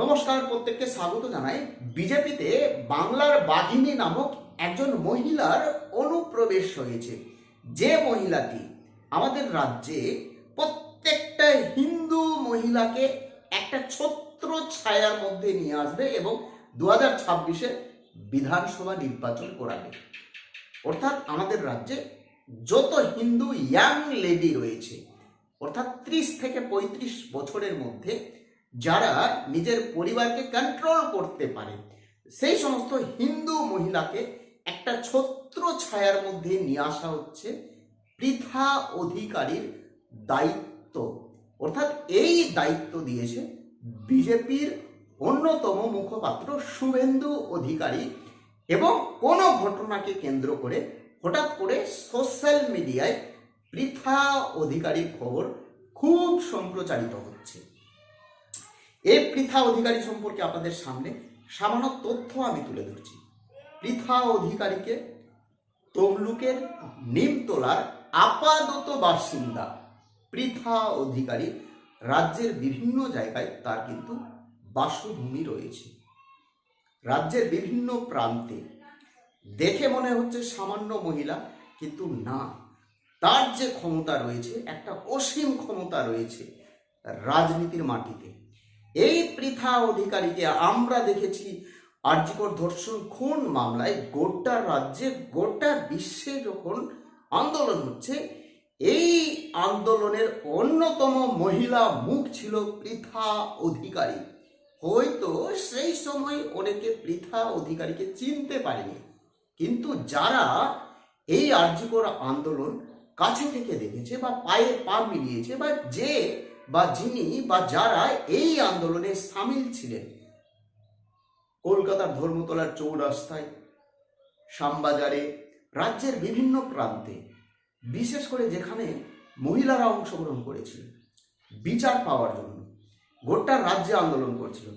নমস্কার, প্রত্যেককে স্বাগত জানাই। বিজেপিতে বাংলার বাঘিনী নামক একজন মহিলার অনুপ্রবেশ হয়েছে। যে মহিলাটি আমাদের রাজ্যে প্রত্যেকটা হিন্দু মহিলাকে একটা ছত্র ছায়ার মধ্যে নিয়ে আসবে এবং 2026-এ বিধানসভা নির্বাচন করাবে। অর্থাৎ আমাদের রাজ্যে যত হিন্দু ইয়াং লেডি রয়েছে, অর্থাৎ 30 থেকে 35 বছরের মধ্যে যারা নিজের পরিবারকে কন্ট্রোল করতে পারে, সেই সমস্ত হিন্দু মহিলাকে একটা ছত্র ছায়ার মধ্যে নিয়ে আসা হচ্ছে পৃথা অধিকারীর দায়িত্ব। অর্থাৎ এই দায়িত্ব দিয়েছে বিজেপির অন্যতম মুখপাত্র শুভেন্দু অধিকারী। এবং কোনো ঘটনাকে কেন্দ্র করে হঠাৎ করে সোশ্যাল মিডিয়ায় পৃথা অধিকারীর খবর খুব সম্প্রচারিত হচ্ছে। এই পৃথা অধিকারী সম্পর্কে আপনাদের সামনে সামান্য তথ্য আমি তুলে ধরছি। পৃথা অধিকারীকে তমলুকের নিমতলার আপাতত বাসিন্দা পৃথা অধিকারী রাজ্যের বিভিন্ন জায়গায় তার কিন্তু বাসভূমি রয়েছে। রাজ্যের বিভিন্ন প্রান্তে দেখে মনে হচ্ছে সামান্য মহিলা, কিন্তু না, তার যে ক্ষমতা রয়েছে, একটা অসীম ক্ষমতা রয়েছে রাজনীতির মাটিতে। এই পৃথা অধিকারীকে আমরা দেখেছি আরজিকর ধর্ষণ খুন মামলায় গোটা রাজ্যে গোটা বিশ্বে যখন আন্দোলন হচ্ছে, এই আন্দোলনের অন্যতম মহিলা মুখ ছিল পৃথা অধিকারী। হয়তো সেই সময় অনেকে পৃথা অধিকারীকে চিনতে পারেনি, কিন্তু যারা এই আরজিকর আন্দোলন কাছে থেকে দেখেছে বা পায়ে পা মিলিয়েছে, বা যে বা যিনি বা যারা এই আন্দোলনে সামিল ছিলেন, কলকাতার ধর্মতলার চৌরাস্তায়, শ্যামবাজারে, রাজ্যের বিভিন্ন প্রান্তে, বিশেষ করে যেখানে মহিলারা অংশগ্রহণ করেছিল বিচার পাওয়ার জন্য, গোটা রাজ্যে আন্দোলন করছিল,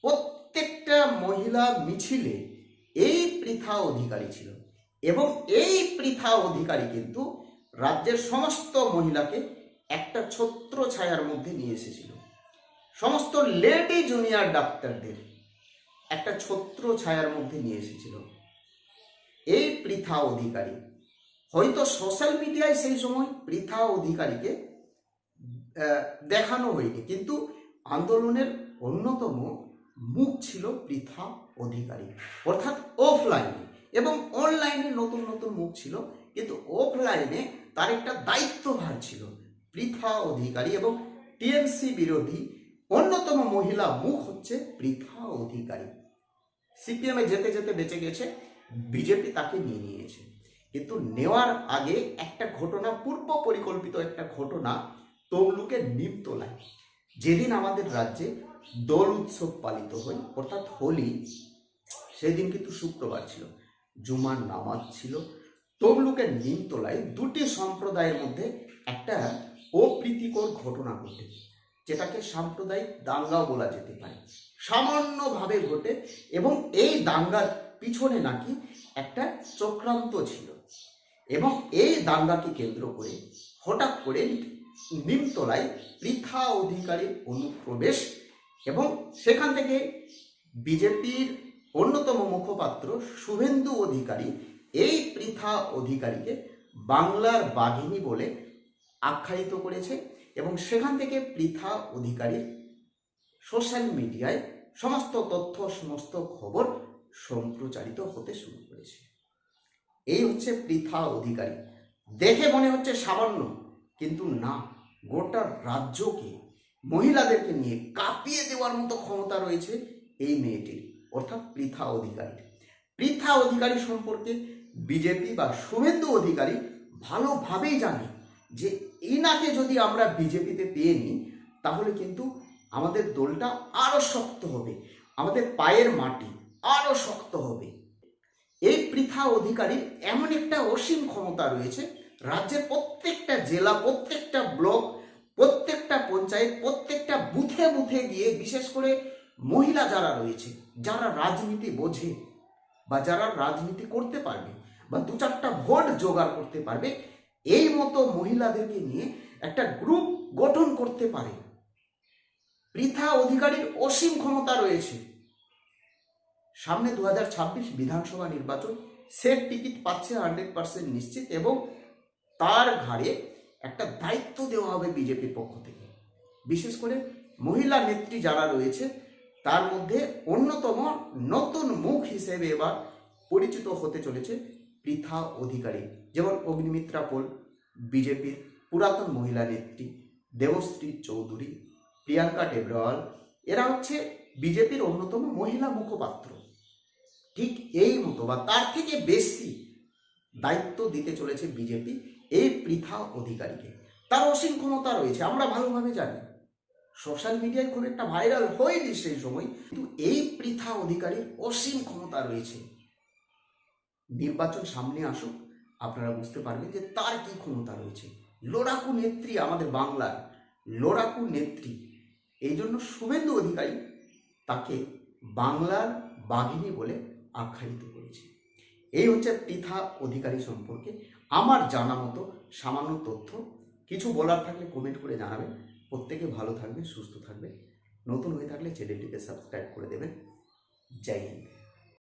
প্রত্যেকটা মহিলা মিছিলে এই পৃথা অধিকারী ছিল। এবং এই পৃথা অধিকারী কিন্তু রাজ্যের সমস্ত মহিলাকে একটা ছত্র ছায়ার মধ্যে নিয়ে এসেছিল। সমস্ত লেডি জুনিয়র ডাক্তারদের একটা ছত্র ছায়ার মধ্যে নিয়ে এসেছিল এই পৃথা অধিকারী। হয়তো সোশ্যাল মিডিয়ায় সেই সময় পৃথা অধিকারীকে দেখানো হয়নি, কিন্তু আন্দোলনের অন্যতম মুখ ছিল পৃথা অধিকারী। অর্থাৎ অফলাইনে এবং অনলাইনে নতুন নতুন মুখ ছিল, কিন্তু অফলাইনে তার একটা দায়িত্বভার ছিল পৃথা অধিকারী। এবং টিএমসি বিরোধী অন্যতম মহিলা মুখ হচ্ছে পৃথা অধিকারী। সিপিএমে যেতে যেতে বেঁচে গেছে, বিজেপি তাকে নিয়ে নিয়েছে। কিন্তু নেওয়ার আগে একটা ঘটনা, পূর্ব পরিকল্পিত একটা ঘটনা তমলুকের নিমতলায়, যেদিন আমাদের রাজ্যে দোল উৎসব পালিত হয়, অর্থাৎ হোলি, সেদিন কিন্তু শুক্রবার ছিল, জুমার নামাজ ছিল। তমলুকের নিমতলায় দুটি সম্প্রদায়ের মধ্যে একটা অপ্রীতিকর ঘটনা ঘটে, যেটাকে সাম্প্রদায়িক দাঙ্গাও বলা যেতে পারে, সামান্যভাবে ঘটে। এবং এই দাঙ্গার পিছনে নাকি একটা চক্রান্ত ছিল। এবং এই দাঙ্গাকে কেন্দ্র করে হঠাৎ করে নিমতলায় পৃথা অধিকারীর অনুপ্রবেশ, এবং সেখান থেকে বিজেপির অন্যতম মুখপাত্র শুভেন্দু অধিকারী এই পৃথা অধিকারীকে বাংলার বাঘিনী বলে আখ্যায়িত করেছে। এবং সেখান থেকে পৃথা অধিকারীর সোশ্যাল মিডিয়ায় সমস্ত তথ্য, সমস্ত খবর সম্প্রচারিত হতে শুরু করেছে। এই হচ্ছে পৃথা অধিকারী। দেখে মনে হচ্ছে সামান্য, কিন্তু না, গোটা রাজ্যকে, মহিলাদেরকে নিয়ে কাঁপিয়ে দেওয়ার মতো ক্ষমতা রয়েছে এই মেয়েটির, অর্থাৎ পৃথা অধিকারী। পৃথা অধিকারী সম্পর্কে বিজেপি বা শুভেন্দু অধিকারী ভালোভাবেই জানে যে ইনাকে যদি আমরা বিজেপিতে পেয়ে নিই, তাহলে কিন্তু আমাদের দলটা আরো শক্ত হবে, আমাদের পায়ের মাটি আরো শক্ত হবে। এই পৃথা অধিকারীর এমন একটা অসীম ক্ষমতা রয়েছে, রাজ্যের প্রত্যেকটা জেলা, প্রত্যেকটা ব্লক, প্রত্যেকটা পঞ্চায়েত, প্রত্যেকটা বুথে বুথে গিয়ে, বিশেষ করে মহিলা যারা রয়েছে, যারা রাজনীতি বোঝে বা যারা রাজনীতি করতে পারবে বা 2-4টা ভোট জোগাড় করতে পারবে, এই মতো মহিলাদেরকে নিয়ে একটা গ্রুপ গঠন করতে পারে পৃথা অধিকারীর অসীম ক্ষমতা রয়েছে। সামনে 2026 বিধানসভা নির্বাচন, সেফ টিকিট পাচ্ছে 100% নিশ্চিত, এবং তার ঘাড়ে একটা দায়িত্ব দেওয়া হবে বিজেপির পক্ষ থেকে। বিশেষ করে মহিলা নেত্রী যারা রয়েছে তার মধ্যে অন্যতম নতুন মুখ হিসেবে এবার পরিচিত হতে চলেছে পৃথা অধিকারী। যেমন অগ্নিমিত্রা পোল বিজেপির পুরাতন মহিলা নেত্রী, দেবশ্রী চৌধুরী, প্রিয়াঙ্কা টেবরওয়াল, এরা হচ্ছে বিজেপির অন্যতম মহিলা মুখপাত্র। ঠিক এই মতো বা তার থেকে বেশি দায়িত্ব দিতে চলেছে বিজেপি এই পৃথা অধিকারীকে। তার অসীম ক্ষমতা রয়েছে, আমরা ভালোভাবে জানি, সোশ্যাল মিডিয়ায় খুব একটা ভাইরাল হয়নি সেই সময়, কিন্তু এই পৃথা অধিকারীর অসীম ক্ষমতা রয়েছে। নির্বাচন সামনে আসুক, আপনারা বুঝতে পারবেন যে তার কি ক্ষমতা রয়েছে। লড়াকু নেত্রী, আমাদের বাংলার লড়াকু নেত্রী, এই জন্য শুভেন্দু অধিকারী তাকে বাংলার বাঘিনী বলে আখ্যায়িত করেছে। এই হচ্ছে পৃথা অধিকারী সম্পর্কে আমার জানা মতো সামান্য তথ্য। কিছু বলার থাকলে কমেন্ট করে জানাবেন। প্রত্যেকে ভালো থাকবে, সুস্থ থাকবে। নতুন হয়ে থাকলে চ্যানেলটিকে সাবস্ক্রাইব করে দেবেন। জয় হিন্দ।